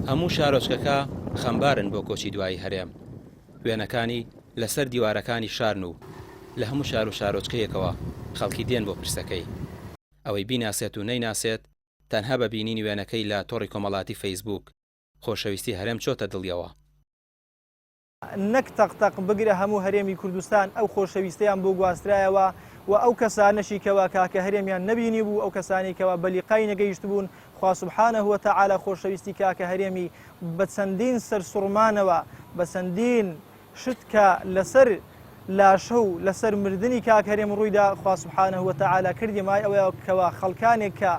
هەموو شارۆچکەکە خەمبارن بۆ کۆچی دوایی هەرێم. وێنەکانی لەسەر دیوارەکانی شارن و لە هەموو شار و شارۆچکەیەکەوە خەڵکی دێن بۆ پرسەکەی. ئەوەی بیناسێت و نەیناسێت تەنها بە بینینی وێنەکەی لە تۆڕی کۆمەڵاتی فەیسبوک خۆشەویستی هەرێم چۆتە دڵیەوە. نەک تەقتەق بگرە هەموو هەرێمی کوردستان ئەو خۆشەویستیان بۆ گواسترایەوە و ئەو کەسانەشی کەوا کاکە هەرێمیان نەبینی بوو، ئەو کەسانی کەوا بەلیقای نەگەیشت بوون، خوا سوبحانەه وتەعالا خۆشەویستی کاکە هەرێمی بە چەندین سەرسوڕمانەوە بە چەندین شت کە لەسەر لاشە و لەسەر مردنی کاک هەرێم ڕوویدا خوا سوبحانەه وتەعالا کردی مای ئەوەیە کەوا خەڵکانێک کە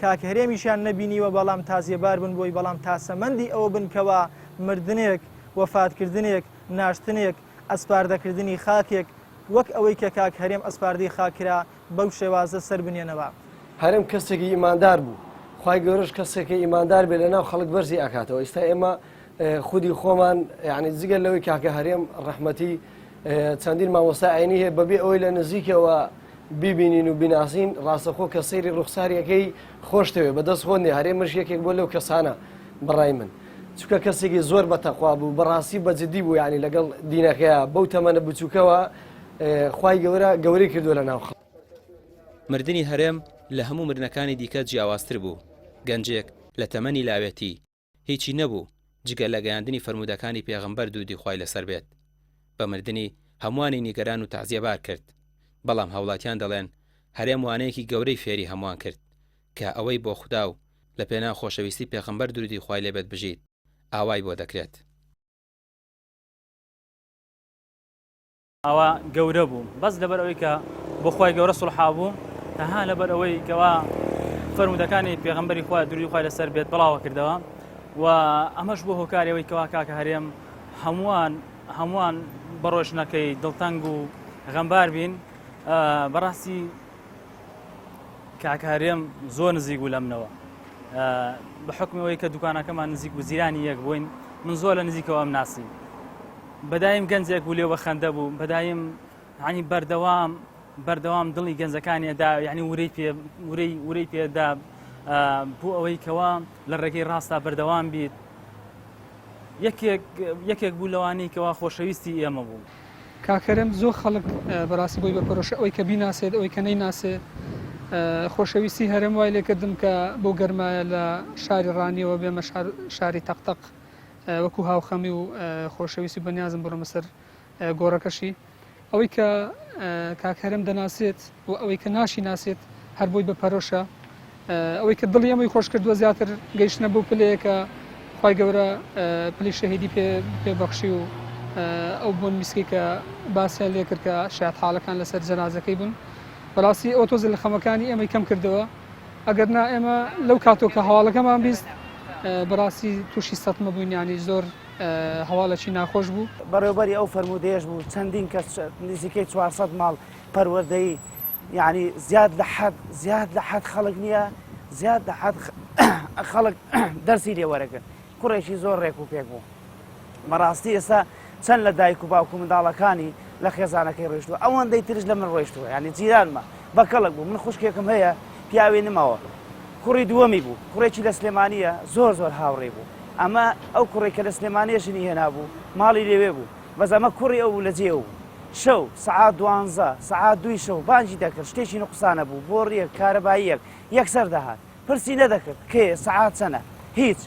کاکە هەرێمیشیان نەبینیوە بەڵام تازیێبار بن بۆی، بەڵام تاسەمەندی ئەوە بن کەوا مردنێک، وەفاتکردنێک، ناشتنێک، ئەسپاردەکردنی خاکێک وەک ئەوەی کە کاک هەرێم ئەسپاردەی خاکرا بەو شێوازە سەر بنێنەوە. هەرێم کەسێکی ئیماندار بوو، خوای گەورەش کەسێکی ئیماندار بێ لەناو خەڵک بەرزی ئاکاتەوە. ئێستا ئێمە خودی خۆمان یعنی جگەل لەوەی کاکە هەرێم ڕەحمەتی چەندین مامۆستا عینی هەیە بەبێ ئەوەی لە نزیکەوە بیبینین و بیناسین ڕاستەخۆ کە سەیری ڕوخساریەکەی خۆشتەوێ بەدەست خۆنێ هەرێمش یەکێک بۆ لەو کەسانە بەڕای من. چونکە کەسێکی زۆر بەتەخوا بوو، بەڕاستی بەجددی بوو، یعنی لەگەڵ دینەکەیە بەو تەمەنە بچووکەوە خوای گەورەی کردووە لە ناو خەڵک. مردنی هەرێم لە هەموو مردنەکانی دیکە جیاوازتر بوو. گەنجێک لە تەمەنی لاوێتی هیچی نەبوو جگە لە گەیاندنی فەرمودەکانی پێغەمبەر دوودی خوای لەسەر بێت. بە مردنی هەمووانی نیگەران و تەعزیەبار کرد، بەڵام هاوڵاتیان دەڵێن هەرێم وانەیەکی گەورەی فێری هەمووان کرد کە ئەوەی بۆ خودا و لە پێناو خۆشەویستی پێغەمبەر دوودی خوای لێبێت بژیت ئاوای بۆ دەکرێت. ئەوە گەورە بوو بەس لەبەر ئەوەی کە بۆ خوای گەورە سوڵحا بوو، تەنها لەبەر ئەوەی کەوا فەرمودەکانی پێغەمبەری خوا دوودی خوای لەسەر بێت بڵاوە کردەوە و ئەمەش بۆ هۆکارەوەی کەوا کاکە هەرێم هەمووان بەڕۆژنەکەی دڵتەنگ و غەمبار بین. بەڕاستی کاکە هەرێم زۆر نزیک بوو لەمنەوە، بە حکمەوەی کە دوکانەکەمان نزیک و زیرانی یەک بووین، من زۆر لە نزیکەوە ئەم ناسی. بەدایم گەنجێک بوو لێوە خەندە بوو، بەدایم ینی بەردەوام دڵی گەنجەکانیدا یعنی ورەی پێدا بۆ ئەوەی کەوا لە ڕێگەی ڕاستە بەردەوام بیت. یەکێک بوو لەوانەی کەوا خۆشەویستی ئێمە بوو. کاکەرێم زۆر خەڵک بەڕاستی بۆی بەپەرۆشە ئەوەی کە بیناسێت ئەوەی کە نەیناسێت. خۆشەویستی هەرێم وای لێ کردم کە بۆ گەرمایە لە شاری ڕانیەوە بێمە شاری تەقتەق وەکو هاوخەمی و خۆشەویستی بەنیازم بڕۆمە سەر گۆڕەکەشی. ئەوەی کە کاک هەرێم دەناسێت و ئەوەی کە ناشی ناسێت هەر بۆی بەپەرۆشە. ئەوەی کە دڵی ئەمەی خۆش کردووە زیاتر گەیشتنە بۆ پلەیەکە خوای گەورە پلی شەهیدی پێبەخشی و ئەو بۆن میسکی کە باسییان لێ کرد کە شایەت حاڵەکان لەسەر جەنازەکەی بوون. بەڕاستی ئەو تۆزە لە خەمەکانی ئێمەی کەم کردەوە. ئەگەر نا ئێمە لەو کاتۆ کە هەواڵەکەمان بیست بەڕاستی تووشی سەتمە بووین، ینی زۆر هەواڵەکی ناخۆش بوو. بەڕێوەبەری ئەو فەرمودەیەش بوو چەندین کەس نزیکەی 400 ماڵ پەروەردەی، یعنی زیاد لە حەد خەڵک نییە، زیاد لە حەد خەڵک دەرسی لێوەرەگرن. کوڕێکی زۆر ڕێک و پێک بوو. بەڕاستی ئێستا چەند لە دایک و باوکو منداڵەکانی لە خێزانەکەی ڕۆیشتووە، ئەوەندەی ترش لە من ڕۆیشتووە، یعنی جیرانمە بە کەڵک بوو. من خوشکێکم هەیە پیاوێ نماوە، کوڕی دووەمی بوو، کوڕێکی لە سلێمانیە زۆر هاوڕێ بوو. ئەمە ئەو کوڕێکە لە سلێمانیەشنی هێنا بوو، ماڵی لێوێ بوو، بەزەمە کوڕی ئەو لە جێ بوو. شەو سعات 12 سعات 2 شەو بانجی دەکرد، شتێکی نقصانە بوو، بۆڕیەک کارەباییەک یەکسەر دەهات، پرسی نەدەکرد کێ سعات چەنە، هیچ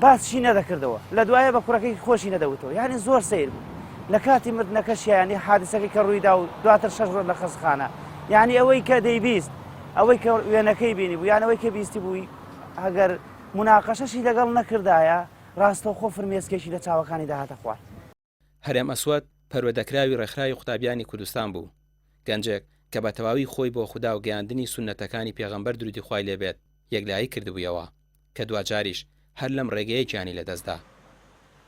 باسشی نەدەکردەوە. لە دوایە بە کوڕەکەی خۆشی نەدەوتەوە، یعنی زۆر سیر بوو. لە کاتی مردنەکەش ینی حادسەکەی کە ڕوویدا و دواتر 6 ڕۆژ لە خەستخانە، یعنی ئەوەی کە دەیبیست، ئەوەی کە وێنەکەی بینی بوو، یانەوەی کە بیستی بووی، ئەگەر مناقەشەشی لەگەڵ نەکردایە ڕاستەوخۆ فرمێسکێکی لە چاوەکانی داهاتە خوارد. هەرێم ئەسوەد پەروەدەکراوی ڕێکخراوی قوتابیانی کوردستان بوو، گەنجێک کە بە تەواوی خۆی بۆ خودا و گەیاندنی سونەتەکانی پێغەمبەر درودی خوای لێبێت یەکلایی کردبوویەوە کە دوجاریش هەر لەم ڕێگەیە گیانی لەدەستدا.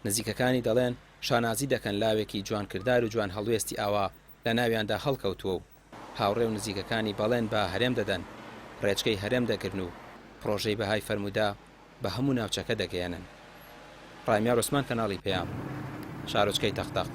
نزیکەکانی دەڵێن شانازی دەکەن لاوێکی جوان کردار و جوان هەڵوێستی ئاوا لە ناویاندا هەڵکەوتووە و هاوڕێ و نزیکەکانی بەڵێن بە هەرێم دەدەن، ڕێچکەی هەرێم دەگرن و پرۆژەی بەهای فەرمودا بە هەموو ناوچەکە دەگەیەنن. ڕامیار عوسمان، کەناڵی پەیام، شارۆچکەی تەقتەق.